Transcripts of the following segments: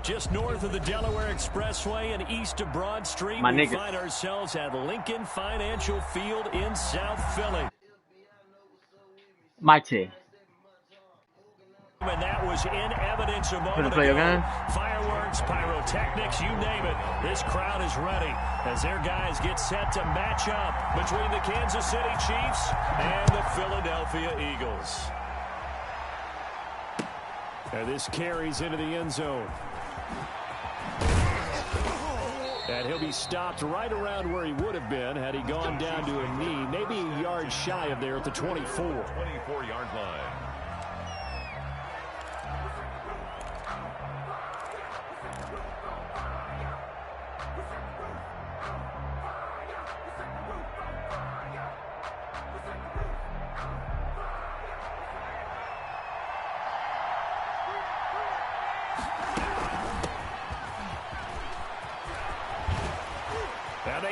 Just north of the Delaware Expressway and east of Broad Street, we find ourselves at Lincoln Financial Field in South Philly. My team. And that was in evidence a moment ago. Fireworks, pyrotechnics, you name it. This crowd is ready as their guys get set to match up between the Kansas City Chiefs and the Philadelphia Eagles. And this carries into the end zone. And he'll be stopped right around where he would have been had he gone down to a knee, maybe a yard shy of there at the 24. 24-yard line.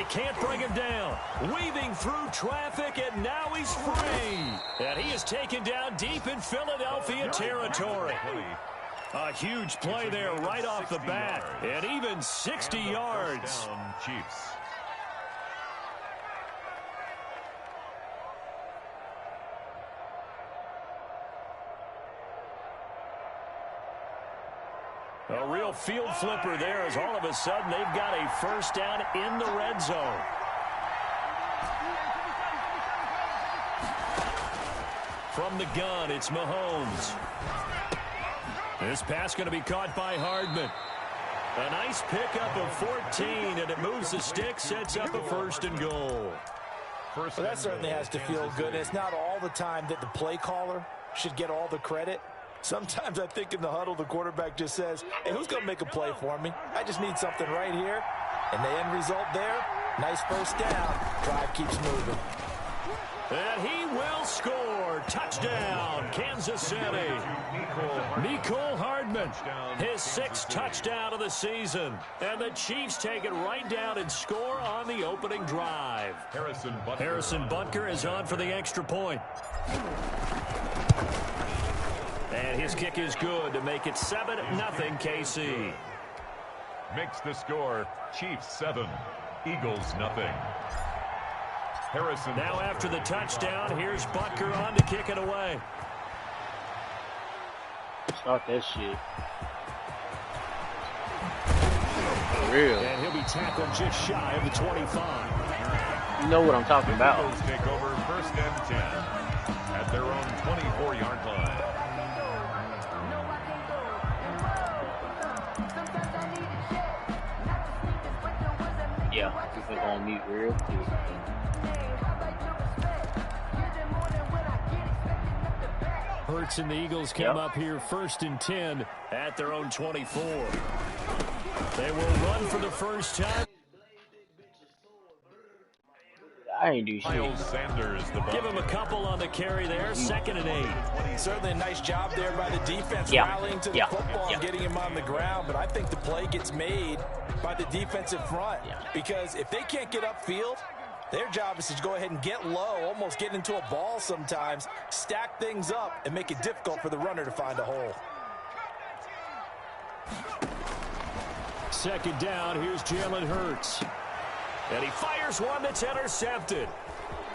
Can't bring him down. Weaving through traffic, and now he's free. And he is taken down deep in Philadelphia territory. A huge play there right off the bat. And even 60 yards. Chiefs. A real field flipper there as all of a sudden they've got a first down in the red zone. From the gun, it's Mahomes. This pass going to be caught by Hardman. A nice pickup of 14, and it moves the stick, sets up a first and goal. Well, that certainly has to feel good. It's not all the time that the play caller should get all the credit. Sometimes I think in the huddle, the quarterback just says, hey, who's going to make a play for me? I just need something right here. And the end result there, nice first down. Drive keeps moving. And he will score. Touchdown, Kansas City. Mecole Hardman, his 6th touchdown of the season. And the Chiefs take it right down and score on the opening drive. Harrison Butker is on for the extra point. And his kick is good to make it 7-0 KC. Makes the score Chiefs 7, Eagles 0. Harrison. Now after the touchdown, here's Butker on to kick it away. Start that shit. For real. And he'll be tackled just shy of the 25. You know what I'm talking about. Eagles take over first and 10 at their own 24-yard line. Yeah, we're going to meet real quick. Hurts and the Eagles come up here first and 10 at their own 24. They will run for the first time. I ain't do shit. Miles Sanders, give him a couple on the carry there, 2nd and 8. Certainly a nice job there by the defense rallying to the football and getting him on the ground, but I think the play gets made by the defensive front because if they can't get upfield, their job is to go ahead and get low, almost get into a ball sometimes, stack things up, and make it difficult for the runner to find a hole. 2nd down, here's Jalen Hurts. And he fires one that's intercepted.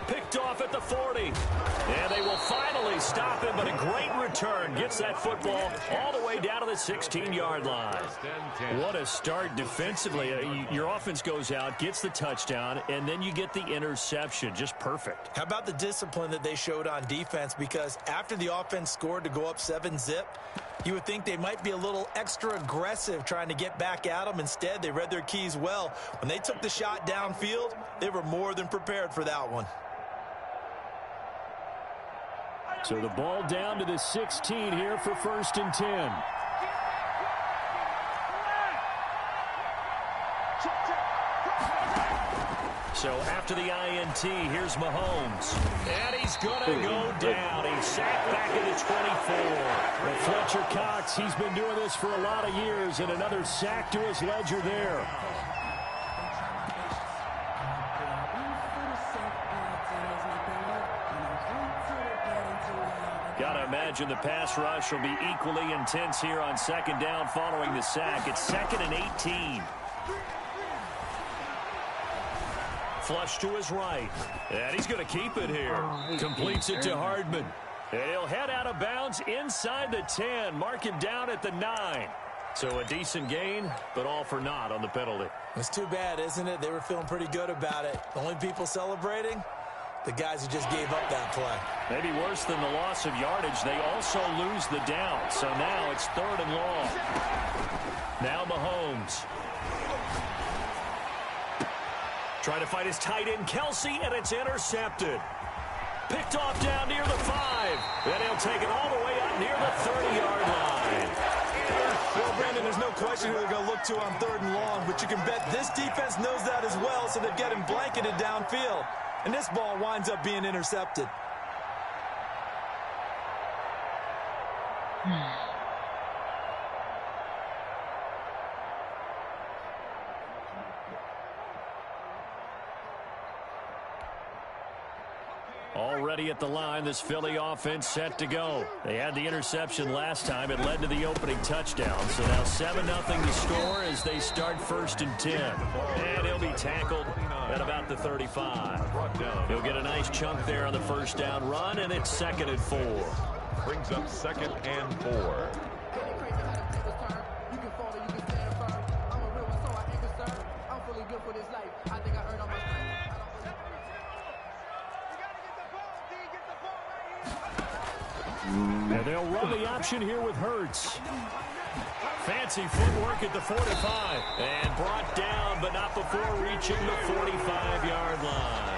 Picked off at the 40. And they will finally stop him, but a great return. Gets that football all the way down to the 16-yard line. What a start defensively. Your offense goes out, gets the touchdown, and then you get the interception. Just perfect. How about the discipline that they showed on defense? Because after the offense scored to go up 7-0, you would think they might be a little extra aggressive trying to get back at them. Instead, they read their keys well. When they took the shot downfield, they were more than prepared for that one. So the ball down to the 16 here for 1st and 10. So after the INT, here's Mahomes. And he's going to go down. He's sacked back at the 24. Well, Fletcher Cox, he's been doing this for a lot of years, and another sack to his ledger there. Gotta imagine imagine the pass rush will be equally intense here on second down following the sack. It's 2nd and 18. Flush to his right. And he's going to keep it here. Completes it to Hardman. And he'll head out of bounds inside the 10. Mark him down at the 9. So a decent gain, but all for naught on the penalty. It's too bad, isn't it? They were feeling pretty good about it. The only people celebrating, the guys who just gave up that play. Maybe worse than the loss of yardage, they also lose the down. So now it's 3rd and long. Now Mahomes. Trying to fight his tight end, Kelsey, and it's intercepted. Picked off down near the 5. And he'll take it all the way up near the 30-yard line. Well, Brandon, there's no question who they're going to look to on 3rd and long, but you can bet this defense knows that as well, so they're getting blanketed downfield. And this ball winds up being intercepted. Already at the line, this Philly offense set to go. They had the interception last time. It led to the opening touchdown. So now 7-0 the score as they start 1st and 10. And he'll be tackled at about the 35. He'll get a nice chunk there on the first down run, and it's 2nd and 4. Brings up 2nd and 4. And they'll run the option here with Hurts. Fancy footwork at the 45. And brought down, but not before reaching the 45-yard line.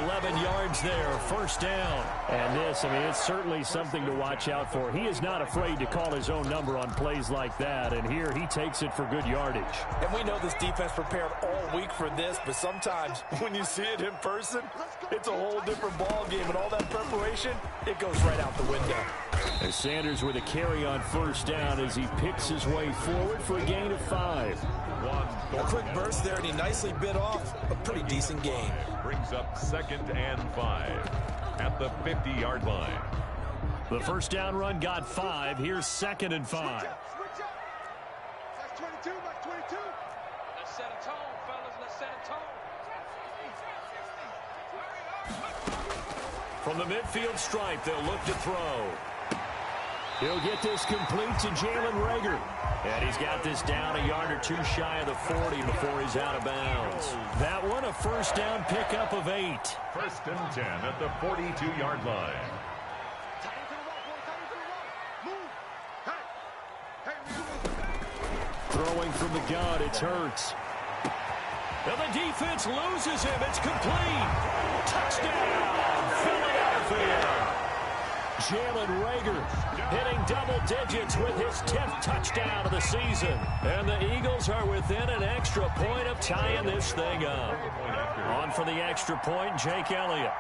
11 yards there, 1st down. And this, I mean, it's certainly something to watch out for. He is not afraid to call his own number on plays like that. And here he takes it for good yardage. And we know this defense prepared all week for this, but sometimes when you see it in person, it's a whole different ball game. And all that preparation, it goes right out the window. And Sanders with a carry on 1st down as he picks his way forward for a gain of 5. A quick burst there, and he nicely bit off a pretty decent gain. Brings up 2nd and 5 at the 50-yard line. The 1st down run got 5. Here's 2nd and 5. Let's set a tone, fellas. Let's set a tone. From the midfield stripe, they'll look to throw. He'll get this complete to Jalen Reagor. And he's got this down a yard or two shy of the 40 before he's out of bounds. That one a 1st down pickup of 8. 1st and 10 at the 42-yard line. Throwing from the gun, it's Hurts. And the defense loses him. It's complete. Touchdown, Philadelphia. Jalen Reagor hitting double digits with his 10th touchdown of the season. And the Eagles are within an extra point of tying this thing up. On for the extra point, Jake Elliott.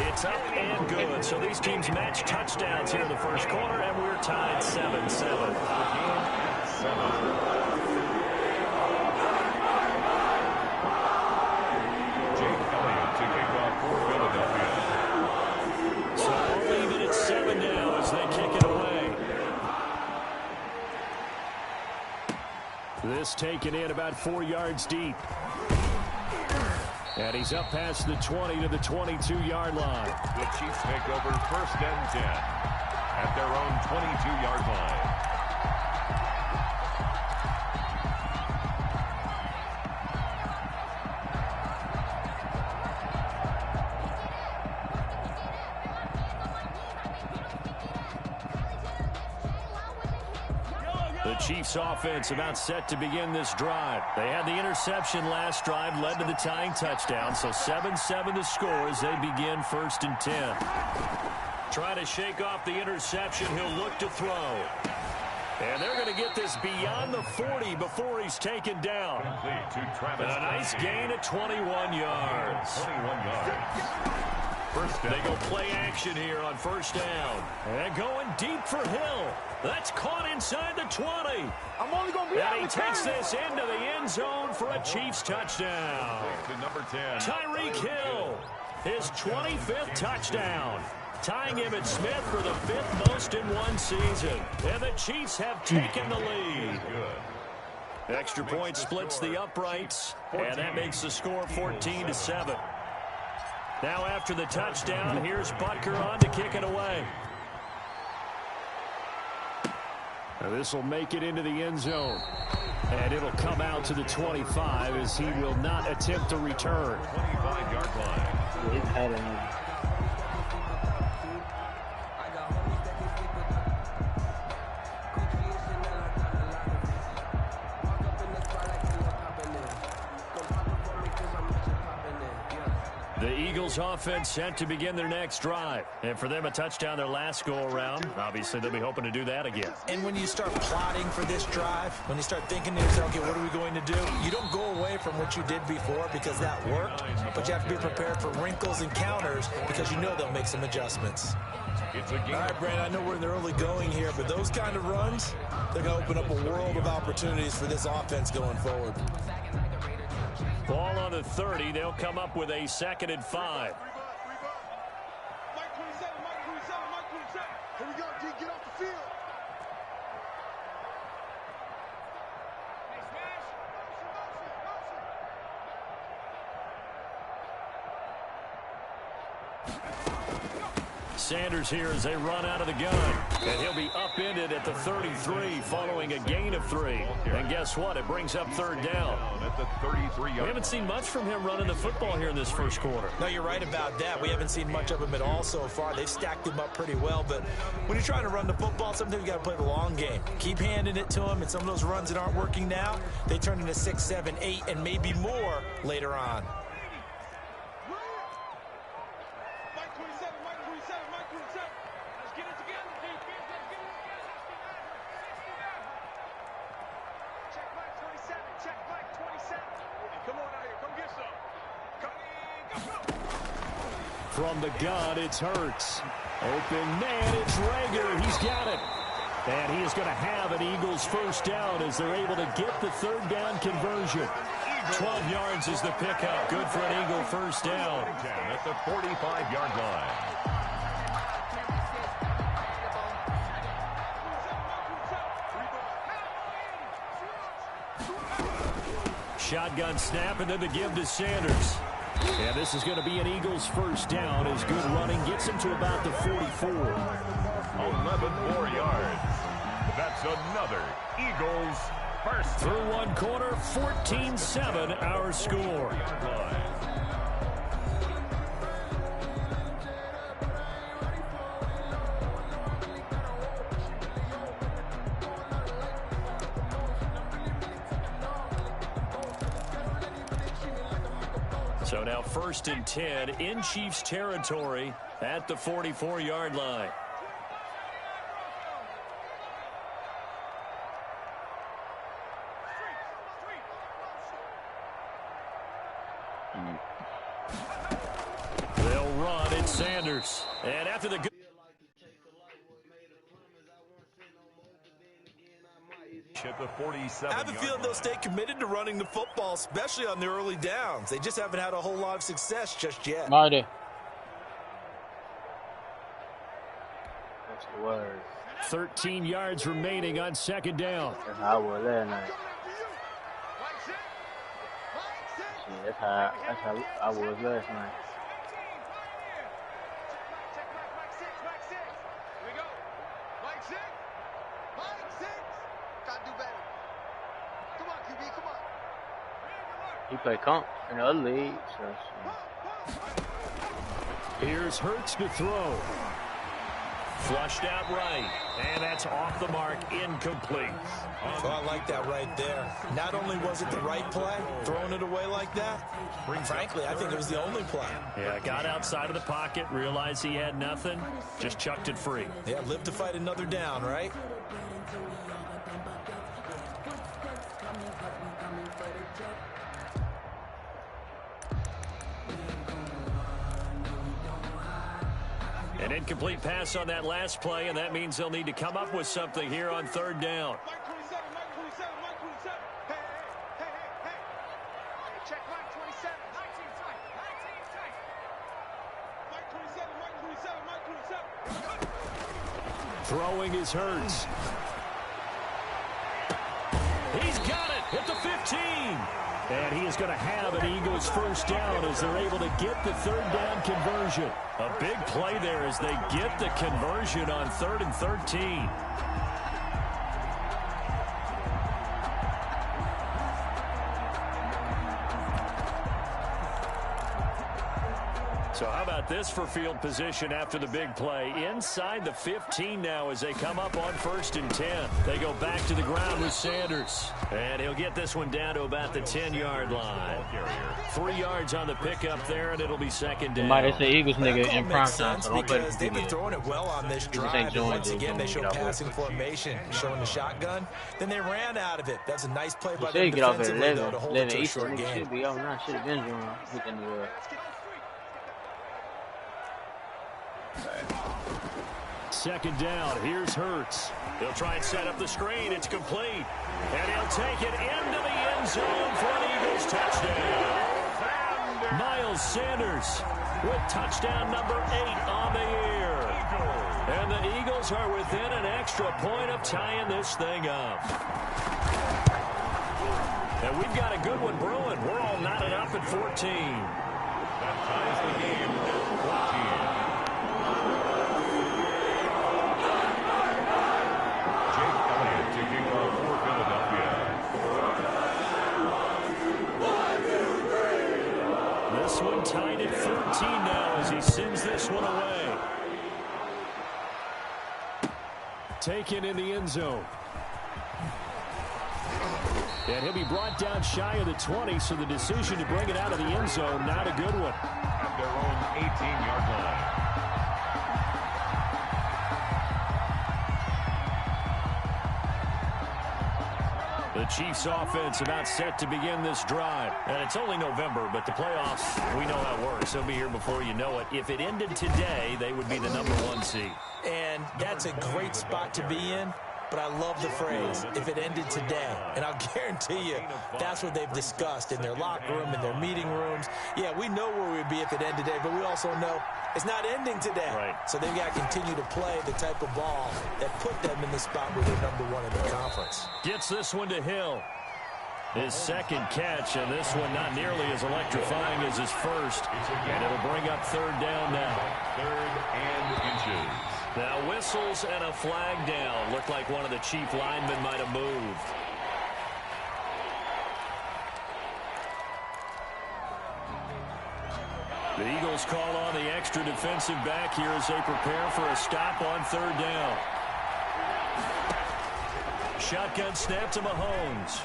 It's up and good. So these teams match touchdowns here in the 1st quarter, and we're tied 7-7. This taken in about 4 yards deep. And he's up past the 20 to the 22-yard line. The Chiefs take over 1st and 10 at their own 22-yard line. The Chiefs offense about set to begin this drive. They had the interception last drive, led to the tying touchdown. So 7-7 the score as they begin 1st and 10. Trying to shake off the interception. He'll look to throw. And they're going to get this beyond the 40 before he's taken down. And a nice gain of 21 yards. 21 yards. 1st down. They go play action here on 1st down. And going deep for Hill. That's caught inside the 20. I'm only going to be And he takes this into the end zone for a Chiefs touchdown. To number 10. Tyreek Hill. his 25th touchdown, tying Emmitt Smith for the 5th most in one season. And the Chiefs have taken the lead. Extra point splits the uprights, and that makes the score 14-7. Now after the touchdown, here's Butker on to kick it away. Now this will make it into the end zone. And it'll come out to the 25 as he will not attempt to return. 25-yard line. He's had it. The Eagles offense set to begin their next drive. And for them, a touchdown their last go-around. Obviously, they'll be hoping to do that again. And when you start plotting for this drive, when you start thinking to yourself, okay, what are we going to do? You don't go away from what you did before because that worked, but you have to be prepared for wrinkles and counters because you know they'll make some adjustments. It's a game. All right, Brandon, I know we're in the early going here, but those kind of runs, they're going to open up a world of opportunities for this offense going forward. Ball on the 30. They'll come up with a 2nd and 5. Mike 27, Mike 27, Mike 27. Here we go, D, get off the field. Hey, Smash. Sanders here as they run out of the gun. And he'll be upended at the 33 following a gain of 3. And guess what? It brings up 3rd down. At the 33-yard. We haven't seen much from him running the football here in this first quarter. No, you're right about that. We haven't seen much of him at all so far. They've stacked him up pretty well, but when you're trying to run the football, sometimes you got to play the long game. Keep handing it to him, and some of those runs that aren't working now, they turn into 6, 7, 8, and maybe more later on. Mike 27, Mike 27, Mike 27. Let's get it together, defense. Let's get it together. Check Mike 27, check Mike 27. Hey, come on out here, come get some. Come on, go. From the gun, it's Hurts. Open man, it's Rager. He's got it. And he is going to have an Eagles first down as they're able to get the 3rd down conversion. 12 yards is the pickup. Good for an Eagle first down. At the 45-yard line. Shotgun snap and then the give to Sanders. And this is going to be an Eagles first down as good running gets him to about the 44. 11 more yards. That's another Eagles first. Through one quarter, 14-7 our score. So now 1st and 10 in Chiefs territory at the 44-yard line. They'll run. It's Sanders. And after the At the 47. I have a feeling they'll stay committed to running the football, especially on the early downs. They just haven't had a whole lot of success just yet. Marty. That's the word. 13 yards remaining on 2nd down. That's how I was last night. Yeah, that's how I was last night. He played comp in the other league. So. Here's Hurts to throw. Flushed out right. And that's off the mark, incomplete. So I like that right there. Not only was it the right play, throwing it away like that, frankly, I think it was the only play. Yeah, got outside of the pocket, realized he had nothing, just chucked it free. Yeah, live to fight another down, right? An incomplete pass on that last play, and that means they'll need to come up with something here on 3rd down. Mike 27, Mike 27, Mike 27. Hey, check Mike 27. 19 tight. Throwing is Hurts. He's got it at the 15. And he is going to have an Eagles first down as they're able to get the third down conversion. A big play there as they get the conversion on 3rd and 13. So how about this for field position after the big play? Inside the 15 now as they come up on 1st and 10. They go back to the ground with Sanders. And he'll get this one down to about the 10-yard line. 3 yards on the pickup there, and it'll be 2nd down. Might say Eagles nigga in prime time, so don't play because they've been throwing it well on this drive. Once again, they show passing formation, showing the shotgun. Then they ran out of it. That's a nice play by them defensively, though, to hold it to a short game. Should be out now. Should have been doing Second down. Here's Hurts. He'll try and set up the screen. It's complete. And he'll take it into the end zone for an Eagles touchdown. Miles Sanders with touchdown number 8 on the year. And the Eagles are within an extra point of tying this thing up. And we've got a good one brewing. We're all knotted up at 14. That ties the game at 14. This one tied at 14 now as he sends this one away. Taken in the end zone. And he'll be brought down shy of the 20, so the decision to bring it out of the end zone, not a good one. At their own 18-yard line. The Chiefs offense about set to begin this drive. And it's only November, but the playoffs, we know how it works. They'll be here before you know it. If it ended today, they would be the number 1 seed. And that's a great spot to be in. But I love the phrase, if it ended today. And I'll guarantee you, that's what they've discussed in their locker room, in their meeting rooms. Yeah, we know where we'd be if it ended today, but we also know it's not ending today. Right. So they've got to continue to play the type of ball that put them in the spot where they're number 1 in the conference. Gets this one to Hill. His second catch, and this one not nearly as electrifying as his first. And it'll bring up 3rd down now. 3rd and inches. Now whistles and a flag down. Looked like one of the Chief linemen might have moved. The Eagles call on the extra defensive back here as they prepare for a stop on 3rd down. Shotgun snap to Mahomes.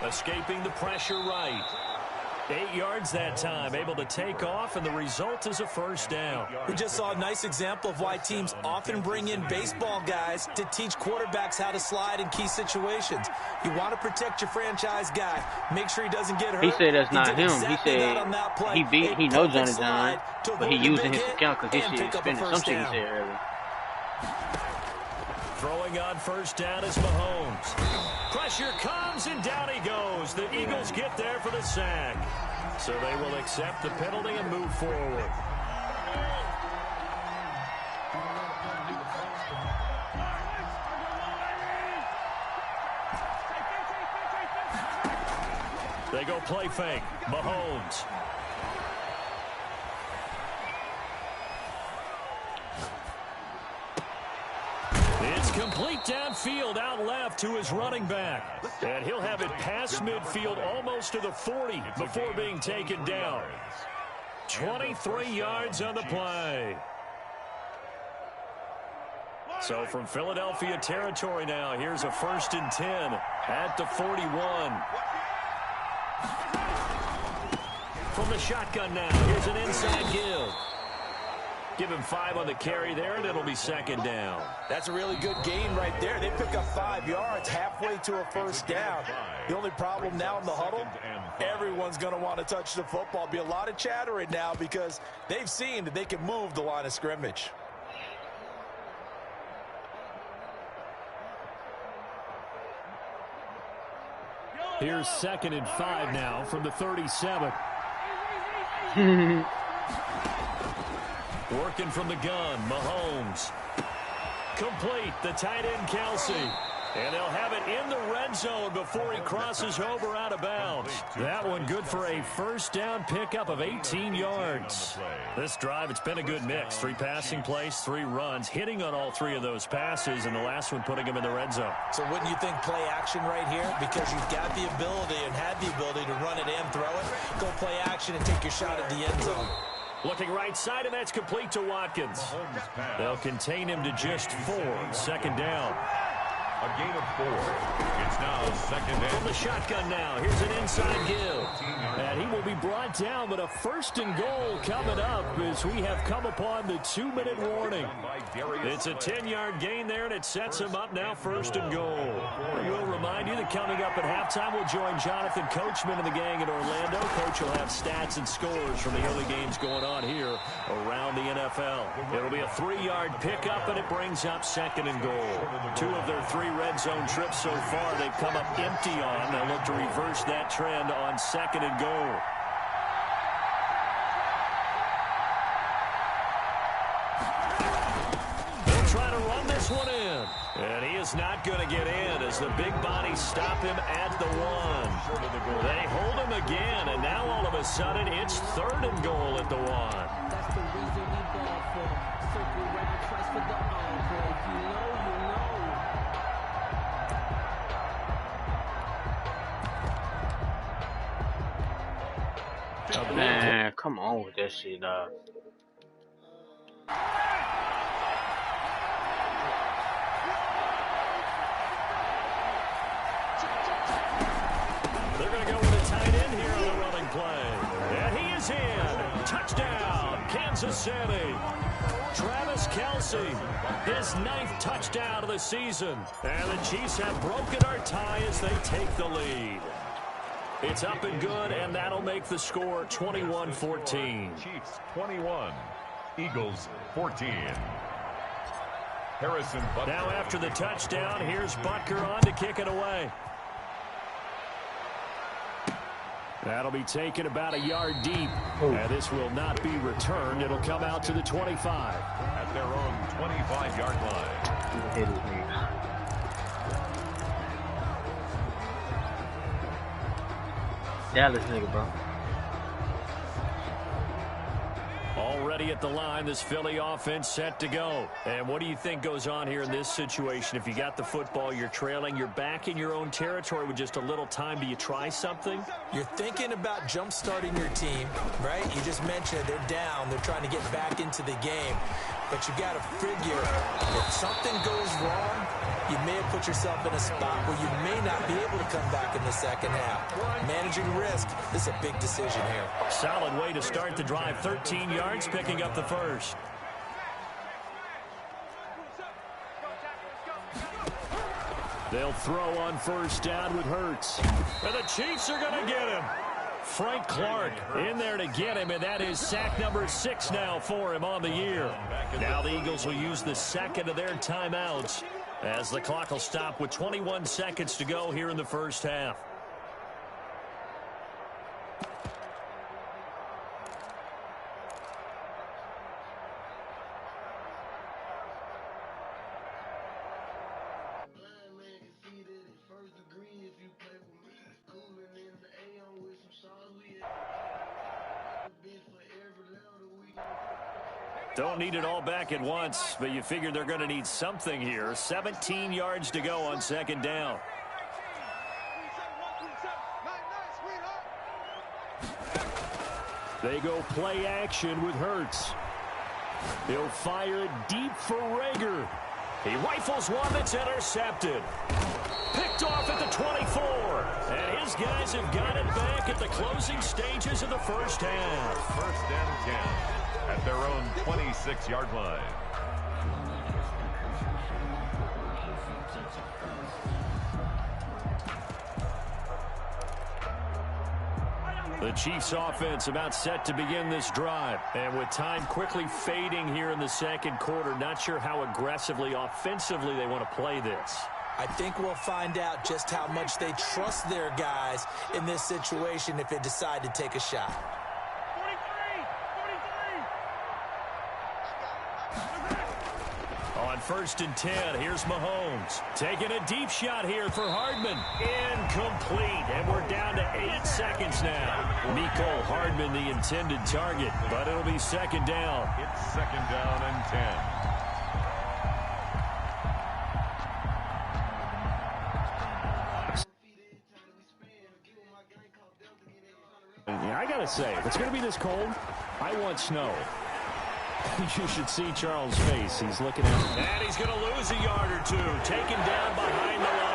Escaping the pressure right. 8 yards that time, able to take off, and the result is a first down. We just saw a nice example of why teams often bring in baseball guys to teach quarterbacks how to slide in key situations. You want to protect your franchise guy. Make sure he doesn't get hurt. He said that's not him. He said he knows Johnny John, but he using his account because he said spending some shit he said earlier. Throwing on 1st down is Mahomes. Pressure comes, and down he goes. The Eagles get there for the sack. So they will accept the penalty and move forward. They go play fake. Mahomes. It's complete downfield, out left to his running back. And he'll have it past midfield almost to the 40 before being taken down. 23 yards on the play. So from Philadelphia territory now, here's a 1st and 10 at the 41. From the shotgun now, here's an inside give. Give him 5 on the carry there, and it'll be 2nd down. That's a really good gain right there. They pick up 5 yards halfway to a first down. The only problem now in the huddle, everyone's going to want to touch the football. Be a lot of chattering now because they've seen that they can move the line of scrimmage. Here's 2nd and 5 now from the 37. Working from the gun, Mahomes. Complete, the tight end, Kelce. And they'll have it in the red zone before he crosses over out of bounds. That one good for a first down pickup of 18 yards. This drive, it's been a good mix. 3 passing plays, 3 runs, hitting on all 3 of those passes, and the last one putting him in the red zone. So wouldn't you think play action right here? Because you've got the ability and had the ability to run it and throw it. Go play action and take your shot at the end zone. Looking right side, and that's complete to Watkins. They'll contain him to just 4. Second down. A gain of 4. It's now second down. From the shotgun now. Here's an inside give. And he will be brought down, but a first and goal coming up as we have come upon the 2-minute warning. It's a 10-yard gain there, and it sets him up now first and goal. We'll remind you that coming up at halftime, we'll join Jonathan Coachman and the gang in Orlando. Coach will have stats and scores from the early games going on here around the NFL. It'll be a 3-yard pickup, and it brings up second and goal. 2 of their 3 red zone trips so far they've come up empty on. They'll look to reverse that trend on second and goal. They'll try to run this one in. And he is not going to get in as the big bodies stop him at the 1. They hold him again, and now all of a sudden it's third and goal at the 1. That's the reason we ball for. Circle round, twice for the encore. If you know, you know. Man, come on with that shit, dog. They're going to go with a tight end here on the running play. And he is in. Touchdown, Kansas City. Travis Kelce, his 9th touchdown of the season. And the Chiefs have broken our tie as they take the lead. It's up and good, and that'll make the score 21-14. Chiefs 21, Eagles 14. Harrison Butker. Now after the touchdown, here's Butker on to kick it away. That'll be taken about a yard deep. And this will not be returned. It'll come out to the 25. At their own 25-yard line. Dallas nigga, bro. Already at the line, this Philly offense set to go. And what do you think goes on here in this situation? If you got the football, you're trailing, you're back in your own territory with just a little time. Do you try something? You're thinking about jump-starting your team, right? You just mentioned they're down. They're trying to get back into the game. But you got to figure if something goes wrong, you may have put yourself in a spot where you may not be able to come back in the second half. Managing risk, this is a big decision here. Solid way to start the drive. 13 yards, picking up the first. They'll throw on first down with Hurts. And the Chiefs are going to get him. Frank Clark in there to get him, and that is sack number 6 now for him on the year. Now the Eagles will use the second of their timeouts as the clock will stop with 21 seconds to go here in the first half. Don't need it all back at once, but you figure they're going to need something here. 17 yards to go on second down. They go play action with Hurts. He'll fire it deep for Rager. He rifles one that's intercepted. Picked off at the 24. And his guys have got it back at the closing stages of the first half. First and 10 at their own 26-yard line. The Chiefs offense about set to begin this drive. And with time quickly fading here in the second quarter, not sure how aggressively, offensively they want to play this. I think we'll find out just how much they trust their guys in this situation if they decide to take a shot. 1st and 10. Here's Mahomes. Taking a deep shot here for Hardman. Incomplete. And we're down to 8 seconds now. Mecole Hardman, the intended target, but it'll be 2nd down. It's 2nd down and 10. Yeah, I gotta say, if it's gonna be this cold, I want snow. You should see Charles' face. He's looking at it. And he's gonna lose a yard or two. Taken down behind the line.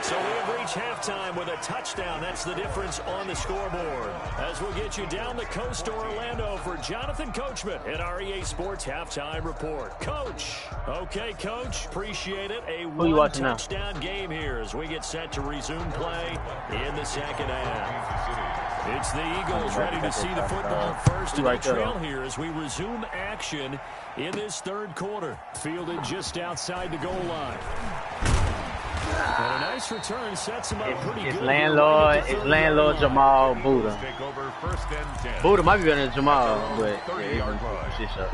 So we have reached halftime with a touchdown. That's the difference on the scoreboard. As we'll get you down the coast to Orlando for Jonathan Coachman at our EA Sports Halftime Report. Coach. Okay, Coach. Appreciate it. A one-touchdown game here as we get set to resume play in the 2nd half. It's the Eagles ready to see the football first in the trail here as we resume action in this 3rd quarter. Fielded just outside the goal line. And a nice return sets him up pretty good. It's landlord Jamal Buddha. Buddha might be better than Jamal, but it's up.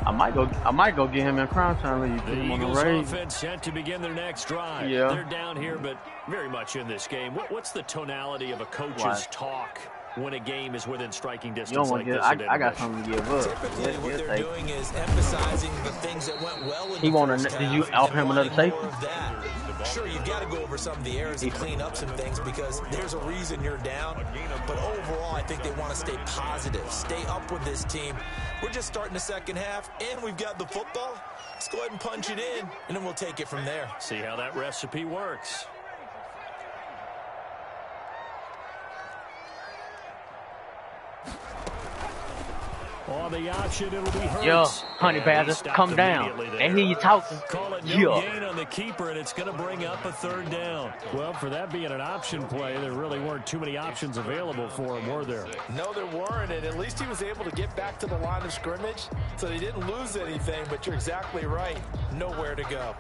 I might go get him in prime time when you put him on the raid. Offense set to begin their next drive. Yeah. They're down here, but very much in this game. What's the tonality of a coach's talk when a game is within striking distance? You don't want like to this? I got something to give up. Typically, what they're doing is emphasizing the things that went well in he the first Did you offer him another safety? Sure, you've got to go over some of the errors and clean up some things because there's a reason you're down. But overall, I think they want to stay positive, stay up with this team. We're just starting the 2nd half, and we've got the football. Let's go ahead and punch it in, and then we'll take it from there. See how that recipe works. On the option, it'll be Hurts. Yo, honey badger, come down. And hear you talking. Call it no gain on the keeper, and it's going to bring up a 3rd down. Well, for that being an option play, there really weren't too many options available for him, were there? No, there weren't, and at least he was able to get back to the line of scrimmage, so he didn't lose anything, but you're exactly right. Nowhere to go.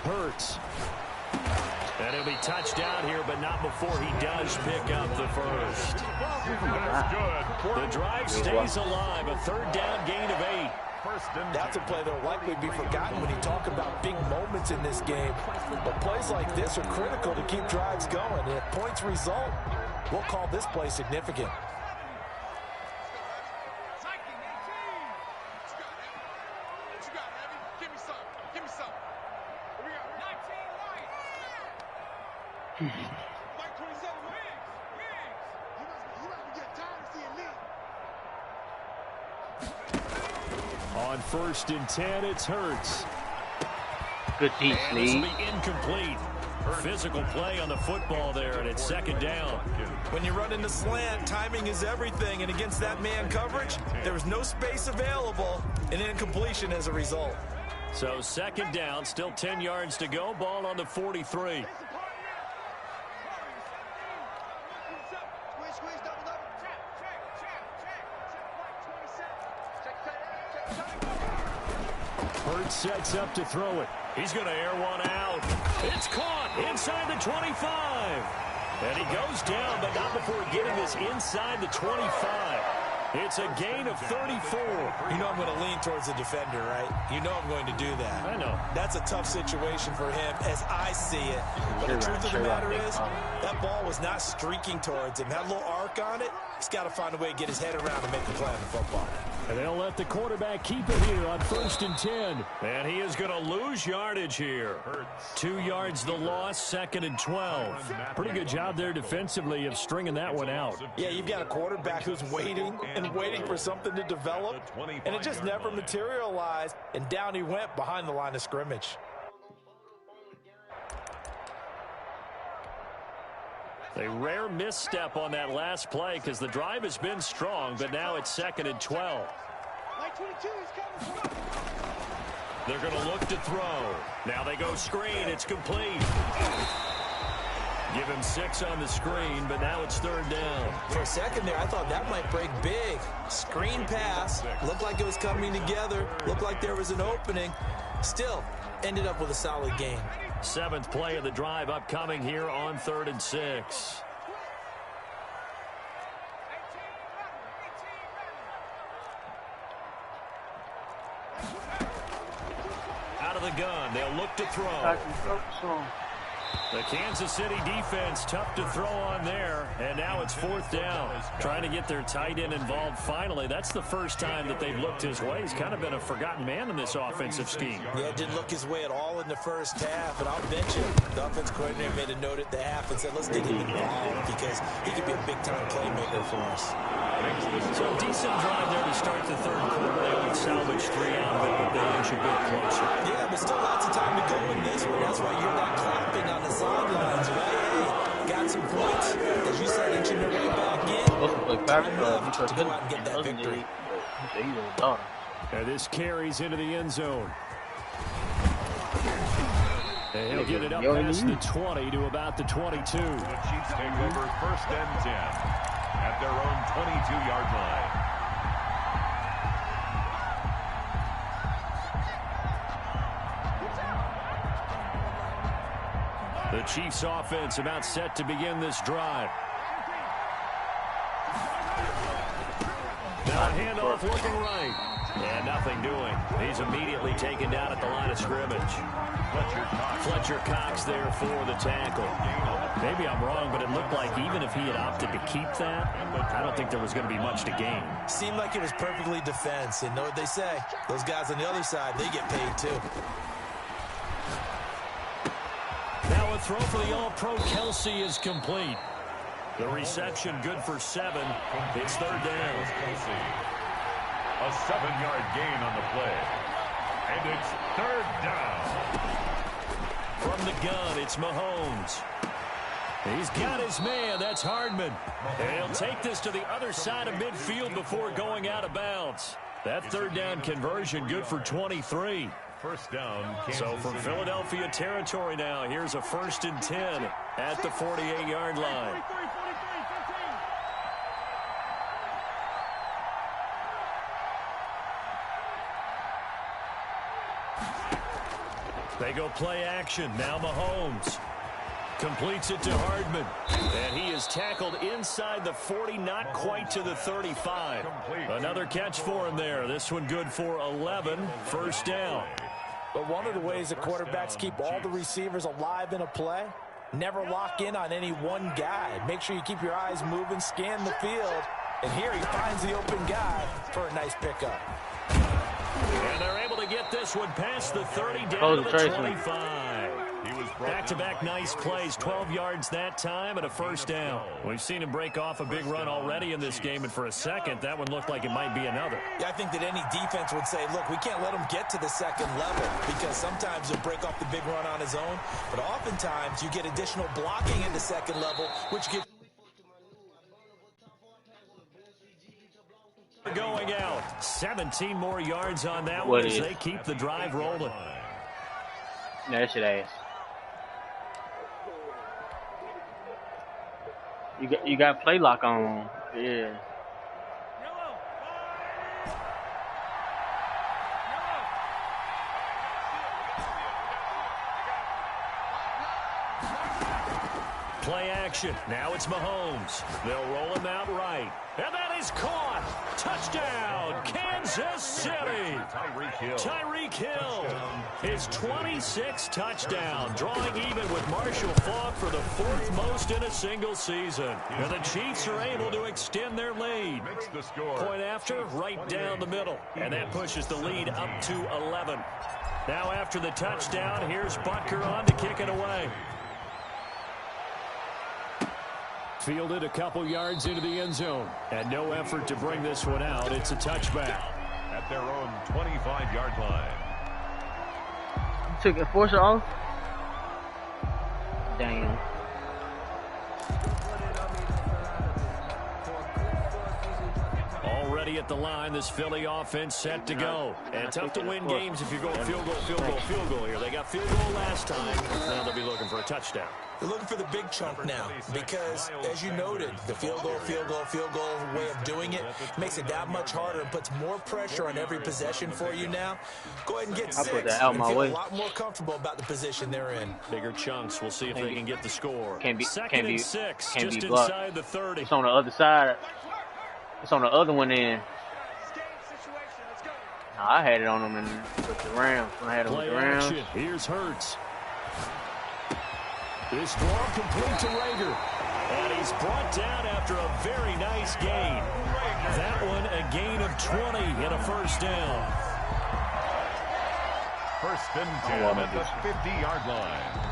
Hurts. And it'll be touchdown here, but not before he does pick up the 1st. The drive stays alive. A 3rd down gain of 8. That's a play that will likely be forgotten when you talk about big moments in this game. But plays like this are critical to keep drives going. And if points result, we'll call this play significant. On 1st and 10, it's Hurts. Good deep lead. Incomplete. Physical play on the football there, and it's 2nd down. When you run in the slant, timing is everything, and against that man coverage, there was no space available, and incompletion as a result. So 2nd down, still 10 yards to go. Ball on the 43. Hurts sets up to throw it. He's going to air one out. It's caught inside the 25. And he goes down, but not before getting this inside the 25. It's a gain of 34. You know I'm going to lean towards the defender, right? You know I'm going to do that. I know. That's a tough situation for him as I see it. But the truth of the matter is, that ball was not streaking towards him. That little arc on it, he's got to find a way to get his head around and make the play on the football. And they'll let the quarterback keep it here on 1st and 10. And he is going to lose yardage here. 2 yards the loss, 2nd and 12. Pretty good job there defensively of stringing that one out. Yeah, you've got a quarterback who's waiting and waiting for something to develop, and it just never materialized, and down he went behind the line of scrimmage. A rare misstep on that last play because the drive has been strong, but now it's 2nd and 12. They're going to look to throw. Now they go screen. It's complete. Give him 6 on the screen, but now it's 3rd down. For a second there, I thought that might break big. Screen pass. Looked like it was coming together. Looked like there was an opening. Still, ended up with a solid game. 7th play of the drive upcoming here on 3rd and 6. Out of the gun, they'll look to throw. The Kansas City defense tough to throw on there, and now it's 4th down. Trying to get their tight end involved finally. That's the first time that they've looked his way. He's kind of been a forgotten man in this offensive scheme. Yeah, didn't look his way at all in the first half, and I'll bet you the offense coordinator made a note at the half and said, let's get him involved because he could be a big-time playmaker for us. So a decent drive there to start the 3rd quarter. They would salvage 3 out of it, but they inch a bit closer. Yeah, but still lots of time to go in this one. That's why you're not clapping on the sidelines, right? Hey, got some points. As you said, inching their way back in. Time left to go out and get that victory. And this carries into the end zone. And he'll get it up past the 20 to about the 22. The Chiefs take over 1st and 10 at their own 22-yard line. The Chiefs offense about set to begin this drive. Now handoff looking right. And nothing doing. He's immediately taken down at the line of scrimmage. Fletcher Cox there for the tackle. Maybe I'm wrong, but it looked like even if he had opted to keep that, I don't think there was going to be much to gain. Seemed like it was perfectly defense. And know what they say? Those guys on the other side, they get paid too. Now a throw for the All-Pro Kelsey is complete. The reception good for 7. It's 3rd down. A 7-yard gain on the play. And it's 3rd down. From the gun, it's Mahomes. He's got his man. That's Hardman. And he'll take this to the other side of midfield before going out of bounds. That 3rd down conversion good for 23. 1st down, Kansas So from City. Philadelphia territory now, here's a 1st and 10 at the 48-yard line. They go play action. Now Mahomes completes it to Hardman. And he is tackled inside the 40, not quite to the 35. Another catch for him there. This one good for 11. 1st down. But one of the ways that quarterbacks keep all the receivers alive in a play, never lock in on any one guy. Make sure you keep your eyes moving, scan the field. And here he finds the open guy for a nice pickup. And they're able to get this one past the 30 down to the 25. Back-to-back nice plays, 12 yards that time and a 1st down. We've seen him break off a big run already in this game, and for a second, that one looked like it might be another. Yeah, I think that any defense would say, look, we can't let him get to the 2nd level because sometimes he'll break off the big run on his own, but oftentimes you get additional blocking in the 2nd level, which gives going out. 17 more yards on that one as they keep the drive rolling. No, that shit ass. You got play lock on. Yeah. Play action. Now it's Mahomes. They'll roll him out right. And that is caught. Touchdown, Kansas City. Tyreek Hill. His 26th touchdown, drawing even with Marshall Faulk for the 4th most in a single season. And the Chiefs are able to extend their lead. Point after, right down the middle. And that pushes the lead up to 11. Now after the touchdown, here's Butker on to kick it away. Fielded a couple yards into the end zone. And no effort to bring this one out. It's a touchback. At their own 25-yard line. Took a force off. Damn. ready at the line. This Philly offense set to go. And tough to win games if you're going field goal here. They got field goal last time. Now they'll be looking for a touchdown. They're looking for the big chunk now because, as you noted, the field goal way of doing it makes it that much harder and puts more pressure on every possession for you now. Go ahead and get 6 put that out and my feel way. a lot more comfortable about the position they're in. Bigger chunks. We'll see if they can get the score. Second and 6, can't just be blocked. inside the 30. It's on the other side. It's on the other one end. No, I had it on them with the Rams. When I had them with the Rams. Here's Hurts. This throw complete to Rager. And he's brought down after a very nice gain. That one a gain of 20 and a first down. First and 10 at the 50-yard line.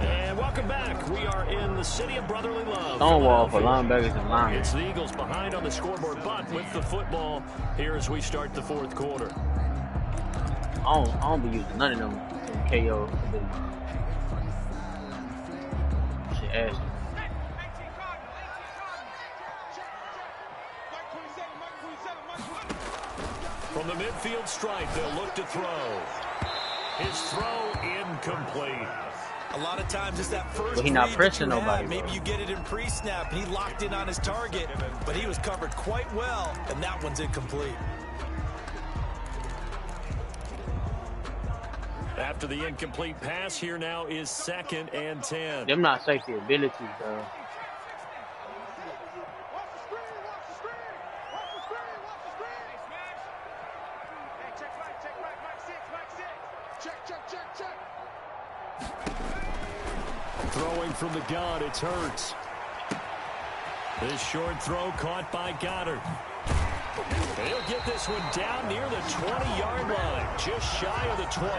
And welcome back. We are in the city of brotherly love. Stonewall for linebackers and linemen. It's the Eagles behind on the scoreboard, but with the football here as we start the fourth quarter. I don't be using none of them KO. Shit, ass. From the midfield stripe, they'll look to throw. His throw incomplete. A lot of times it's that first But he's not read pressing that you nobody, have. Maybe bro. you get it in pre-snap, and he locked in on his target, but he was covered quite well, and that one's incomplete. After the incomplete pass, here now is 2nd and 10. Them not safety abilities, though. Throwing from the gun, it's Hurts. This short throw caught by Goddard. He'll get this one down near the 20-yard line, just shy of the 20.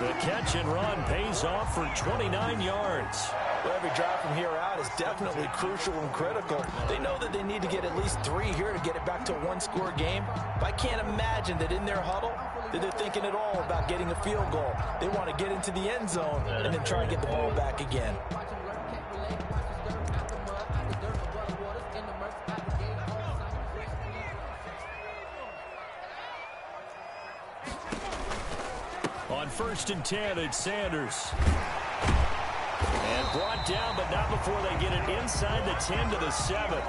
The catch and run pays off for 29 yards. Well, every drive from here out is definitely crucial and critical. They know that they need to get at least 3 here to get it back to a one-score game. But I can't imagine that in their huddle that they're thinking at all about getting a field goal. They want to get into the end zone and then try and get the ball back again. On 1st and 10, it's Sanders. And brought down, but not before they get it inside the 10 to the 7.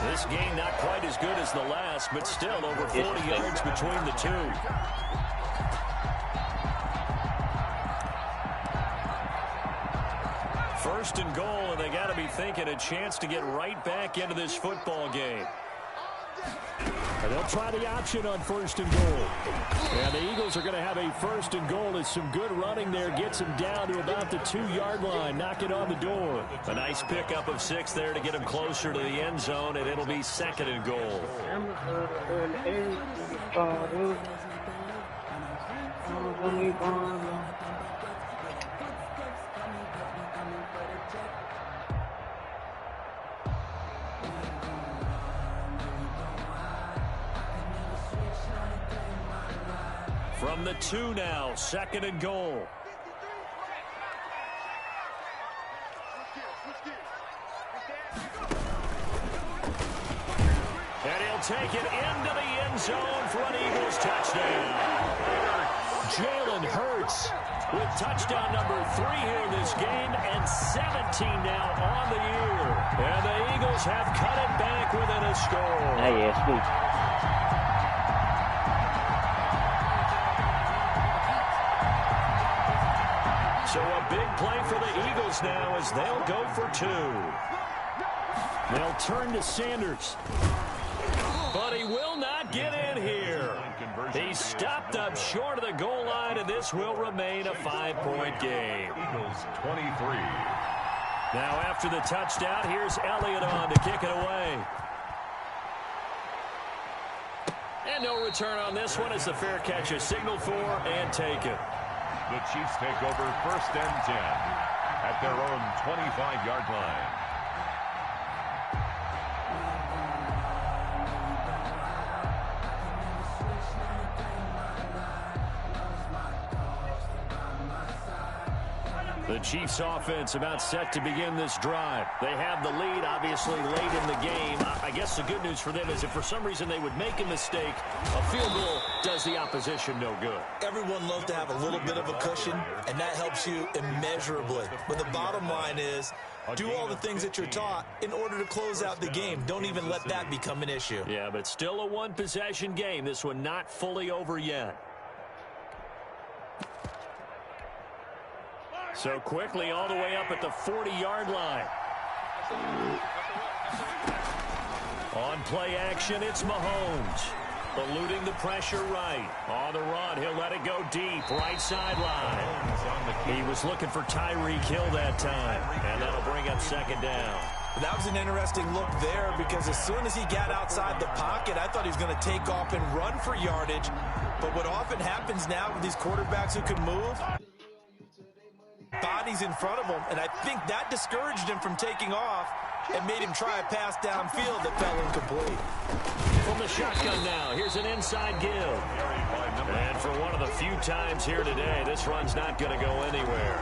This game not quite as good as the last, but still over 40 yards between the two. First and goal, and they got to be thinking a chance to get right back into this football game. And they'll try the option on 1st and goal. And the Eagles are going to have a 1st and goal as some good running there gets them down to about the 2-yard line. Knock it on the door. A nice pickup of 6 there to get them closer to the end zone, and it'll be 2nd and goal. From the 2 now, 2nd and goal. And he'll take it into the end zone for an Eagles touchdown. Jalen Hurts with touchdown number 3 here in this game and 17 now on the year. And the Eagles have cut it back within a score. Hey, yeah, sweet. So a big play for the Eagles now as they'll go for 2. They'll turn to Sanders. But he will not get in here. He's stopped up short of the goal line, and this will remain a 5-point game. Eagles 23. Now after the touchdown, here's Elliott on to kick it away. And no return on this one as the fair catch is signaled for and taken. The Chiefs take over 1st and 10 at their own 25-yard line. The Chiefs offense about set to begin this drive. They have the lead, obviously, late in the game. I guess guess the good news for them is if for some reason they would make a mistake, a field goal does the opposition no good. Everyone loves to have a little bit of a cushion, and that helps you immeasurably. But the bottom line is, do all the things that you're taught in order to close out the game. Don't even let that become an issue. Yeah, but still a one-possession game. This one not fully over yet. So quickly all the way up at the 40-yard line. On play action, it's Mahomes. Eluding the pressure right. On the run, he'll let it go deep. Right sideline. He was looking for Tyreek Hill that time. And that'll bring up second down. That was an interesting look there because as soon as he got outside the pocket, I thought he was going to take off and run for yardage. But what often happens now with these quarterbacks who can move, bodies in front of him, and I think that discouraged him from taking off and made him try a pass downfield that fell incomplete. From the shotgun now, here's an inside give. And for one of the few times here today, this run's not going to go anywhere.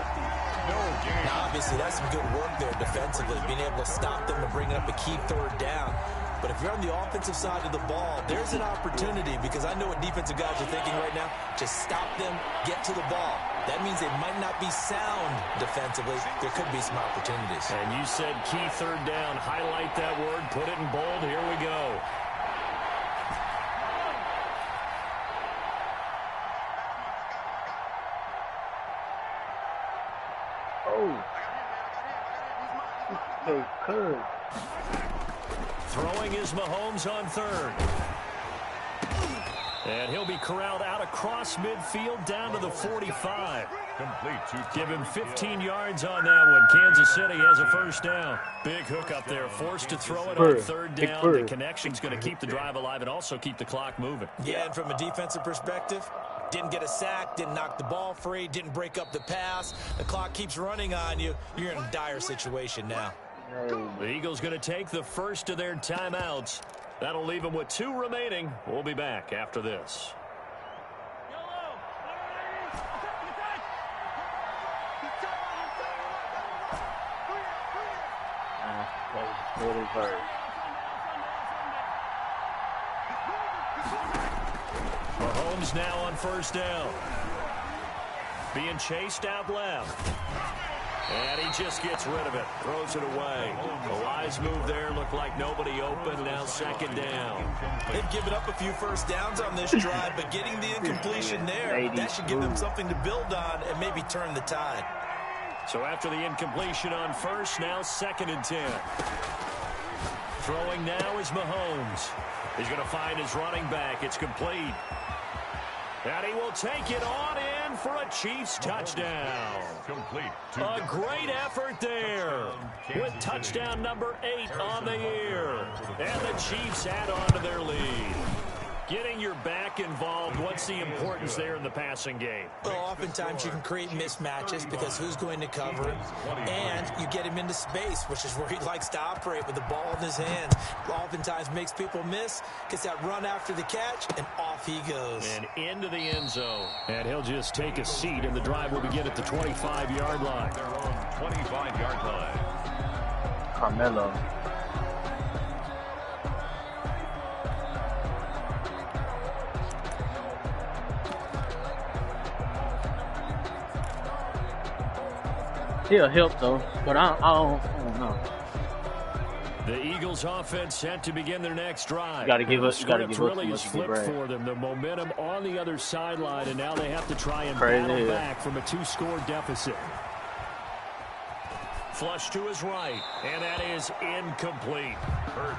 Now, obviously, that's some good work there defensively, being able to stop them and bring up a key third down. But if you're on the offensive side of the ball, there's an opportunity because I know what defensive guys are thinking right now. Just stop them, get to the ball. That means they might not be sound defensively. There could be some opportunities. And you said key third down. Highlight that word. Put it in bold. Here we go. Oh. So good. Throwing is Mahomes on third. And he'll be corralled out across midfield down to the 45. Give him 15 yards on that one. Kansas City has a first down. Big hook up there. Forced to throw it on third down. The connection's going to keep the drive alive and also keep the clock moving. Yeah, and from a defensive perspective, didn't get a sack, didn't knock the ball free, didn't break up the pass. The clock keeps running on you. You're in a dire situation now. The Eagles going to take the first of their timeouts. That'll leave them with 2 remaining. We'll be back after this. Mahomes now on first down. Being chased out left. And he just gets rid of it. Throws it away. The wise move there. Looked like nobody open. Now second down. They've given up a few first downs on this drive, but getting the incompletion there, that should give them something to build on and maybe turn the tide. So after the incompletion on first, now second and 10. Throwing now is Mahomes. He's going to find his running back. It's complete. And he will take it on in for a Chiefs touchdown. Complete. A great effort there with touchdown number 8 on the year. And the Chiefs add on to their lead. Getting your back involved, what's the importance there in the passing game? Well, oftentimes you can create mismatches because who's going to cover it, and you get him into space, which is where he likes to operate with the ball in his hands. Oftentimes makes people miss, gets that run after the catch, and off he goes. And into the end zone. And he'll just take a seat, and the drive will begin at the 25-yard line. Their own 25-yard line. Carmelo. He'll help though, but I don't know. The Eagles offense set to begin their next drive. Got to give us really has flipped for them. The momentum on the other sideline, and now they have to try and battle back from a 2-score deficit. Flush to his right, and that is incomplete.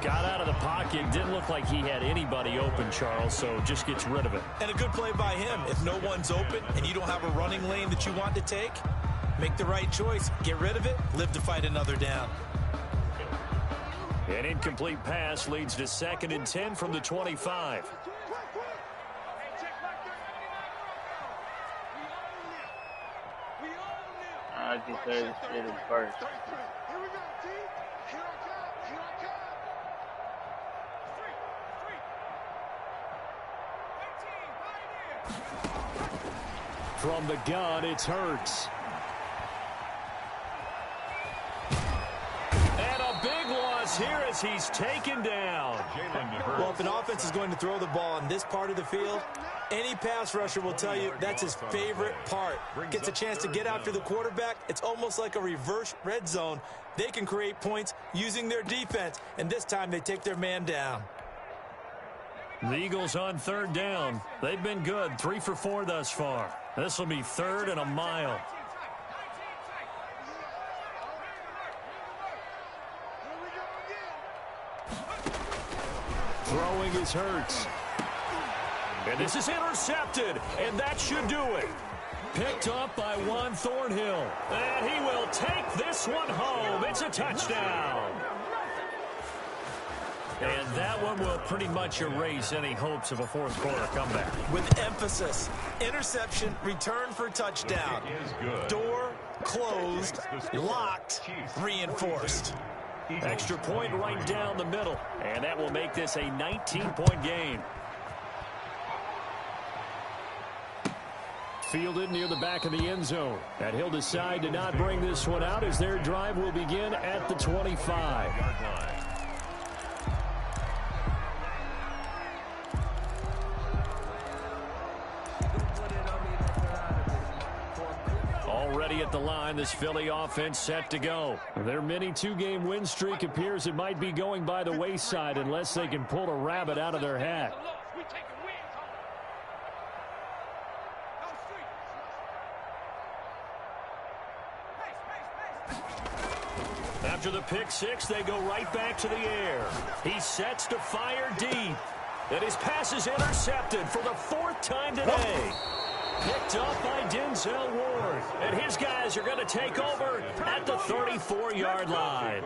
Got out of the pocket. Didn't look like he had anybody open, Charles, so just gets rid of it. And a good play by him. If no one's open and you don't have a running lane that you want to take, make the right choice. Get rid of it. Live to fight another down. An incomplete pass leads to second and 10 from the 25. I just heard it first. From the gun, it's Hurts. falls here as he's taken down. Well, if an offense is going to throw the ball on this part of the field, any pass rusher will tell you that's his favorite part. Gets a chance to get after the quarterback. It's almost like a reverse red zone. They can create points using their defense, and this time they take their man down. The Eagles on third down. They've been good, 3 for 4 thus far. This will be 3rd and a mile. Throwing is Hurts. And this is intercepted, and that should do it. Picked up by Juan Thornhill. And he will take this one home. It's a touchdown. And that one will pretty much erase any hopes of a fourth quarter comeback. With emphasis, interception, return for touchdown. Door closed, locked, reinforced. Extra point right down the middle. And that will make this a 19-point game. Fielded near the back of the end zone. And he'll decide to not bring this one out as their drive will begin at the 25-yard line. Already at the line, this Philly offense set to go. Their mini 2-game win streak appears it might be going by the wayside unless they can pull a rabbit out of their hat. After the pick six, they go right back to the air. He sets to fire deep. And his pass is intercepted for the 4th time today. Picked up by Denzel Ward. And his guys are going to take over at the 34-yard line.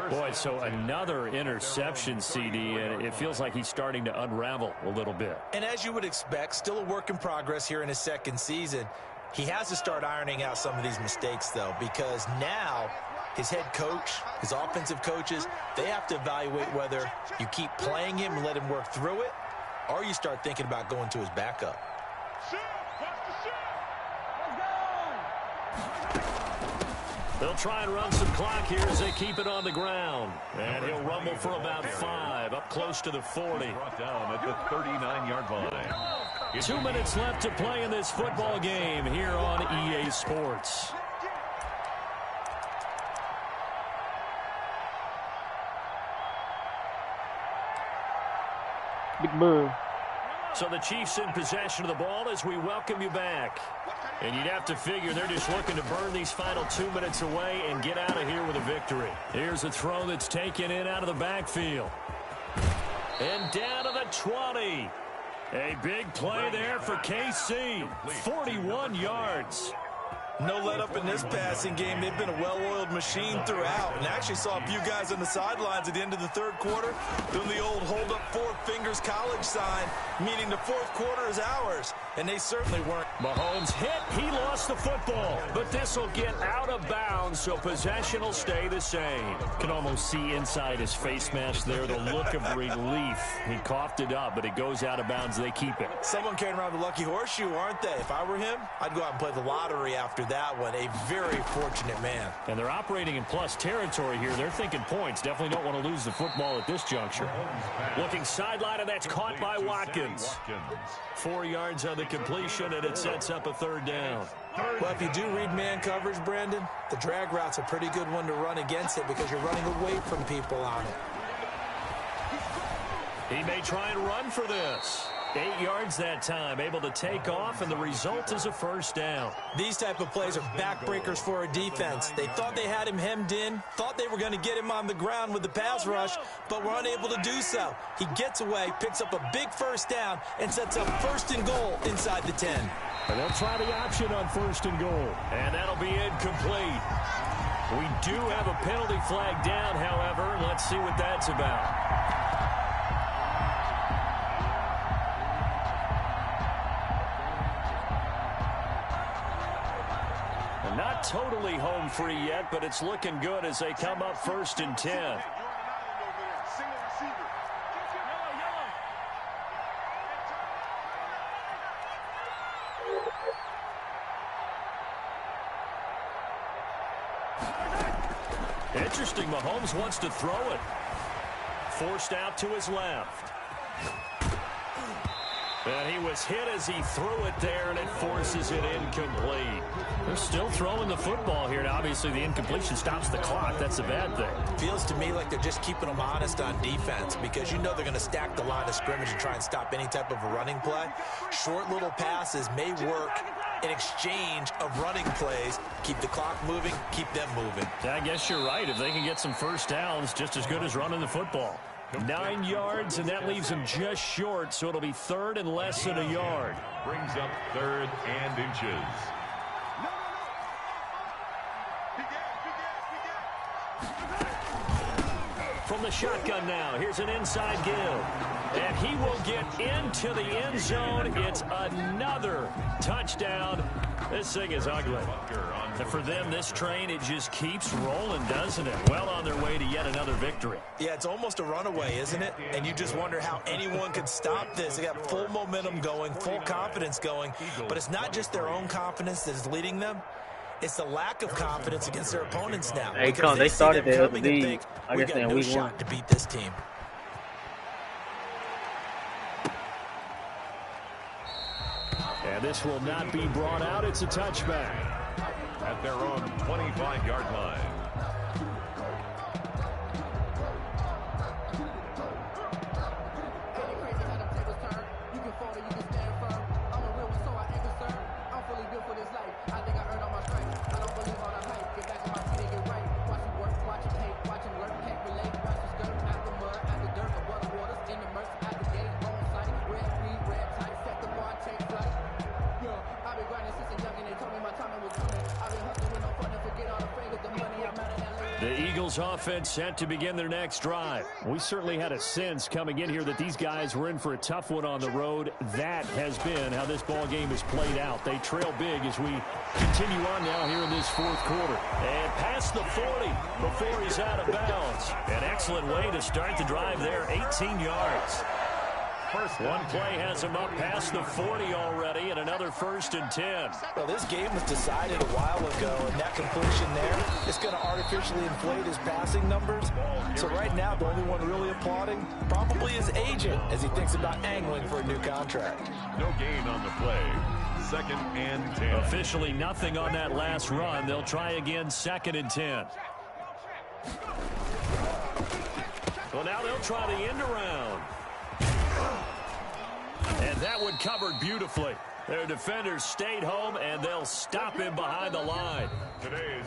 Boy, so another interception, CD, and it feels like he's starting to unravel a little bit. And as you would expect, still a work in progress here in his 2nd season. He has to start ironing out some of these mistakes, though, because now his head coach, his offensive coaches, they have to evaluate whether you keep playing him and let him work through it, or you start thinking about going to his backup. They'll try and run some clock here as they keep it on the ground. And he'll rumble for about 5, up close to the 40. Brought down at the 39-yard line. 2 minutes left to play in this football game here on EA Sports. Big Bird. So the Chiefs in possession of the ball as we welcome you back. And you'd have to figure they're just looking to burn these final 2 minutes away and get out of here with a victory. Here's a throw that's taken in out of the backfield. And down to the 20. A big play there for KC. 41 yards. No let up in this passing game. They've been a well-oiled machine throughout. And actually saw a few guys on the sidelines at the end of the 3rd quarter doing the old hold up 4 fingers college sign, meaning the 4th quarter is ours. And they certainly weren't. Mahomes hit. He lost the football. But this will get out of bounds, so possession will stay the same. Can almost see inside his face mask there the look of relief. He coughed it up, but it goes out of bounds. They keep it. Someone carrying around the lucky horseshoe, aren't they? If I were him, I'd go out and play the lottery after that one. A very fortunate man. And they're operating in plus territory here. They're thinking points. Definitely don't want to lose the football at this juncture. Looking sideline, and that's caught by Watkins. 4 yards on the completion, and it sets up a 3rd down. Well, if you do read man coverage, Brandon, the drag route's a pretty good one to run against it because you're running away from people on it. He may try and run for this. 8 yards that time, able to take off, and the result is a 1st down. These type of plays are backbreakers for a defense. They thought they had him hemmed in, thought they were going to get him on the ground with the pass rush, but were unable to do so. He gets away, picks up a big 1st down, and sets up 1st and goal inside the 10. And they'll try the option on 1st and goal. And that'll be incomplete. We do have a penalty flag down, however. Let's see what that's about. Not totally home free yet, but it's looking good as they come up 1st and 10. Interesting, Mahomes wants to throw it. forced out to his left. And he was hit as he threw it there, and it forces it incomplete. They're still throwing the football here, and obviously the incompletion stops the clock. That's a bad thing. Feels to me like they're just keeping them honest on defense, because you know they're going to stack the line of scrimmage and try and stop any type of a running play. Short little passes may work in exchange of running plays. Keep the clock moving, keep them moving. I guess you're right. If they can get some first downs, just as good as running the football. 9 yards, and that leaves him just short, so it'll be 3rd and less than a yard. Brings up 3rd and inches. From the shotgun now, here's an inside give. And he will get into the end zone. It's another touchdown. This thing is ugly. And for them, this train, it just keeps rolling, doesn't it? Well on their way to yet another victory. Yeah, it's almost a runaway, isn't it? And you just wonder how anyone could stop this. They got full momentum going, full confidence going. But it's not just their own confidence that is leading them. It's the lack of confidence against their opponents now. Hey, they started their lead, I guess, in week 1. To beat this team. And this will not be brought out. It's a touchback. At their own 25-yard line. The Eagles offense set to begin their next drive. We certainly had a sense coming in here that these guys were in for a tough one on the road. That has been how this ball game has played out. They trail big as we continue on now here in this 4th quarter. And past the 40 before he's out of bounds. An excellent way to start the drive there, 18 yards. One play has him up past the 40 already, and another 1st and 10. Well, this game was decided a while ago, and that completion there is going to artificially inflate his passing numbers. So right now, the only one really applauding probably his agent as he thinks about angling for a new contract. No gain on the play. 2nd and 10. Officially nothing on that last run. They'll try again, 2nd and 10. Well, now they'll try the end around. And that one covered beautifully. Their defenders stayed home, and they'll stop him behind the line.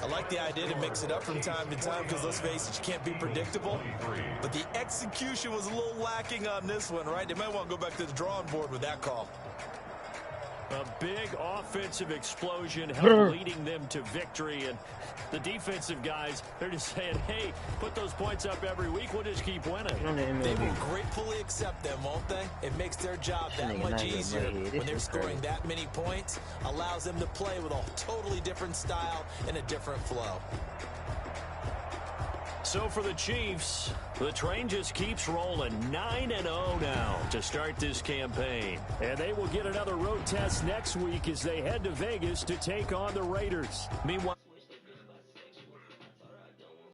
I like the idea to mix it up from time to time because, let's face it, you can't be predictable. But the execution was a little lacking on this one, right? They might want to go back to the drawing board with that call. A big offensive explosion helped leading them to victory. And the defensive guys, they're just saying, hey, put those points up every week. We'll just keep winning. They will gratefully accept them, won't they? It makes their job that much easier when they're scoring that many points. Allows them to play with a totally different style and a different flow. So for the Chiefs, the train just keeps rolling. 9-0 now to start this campaign. And they will get another road test next week as they head to Vegas to take on the Raiders. Meanwhile,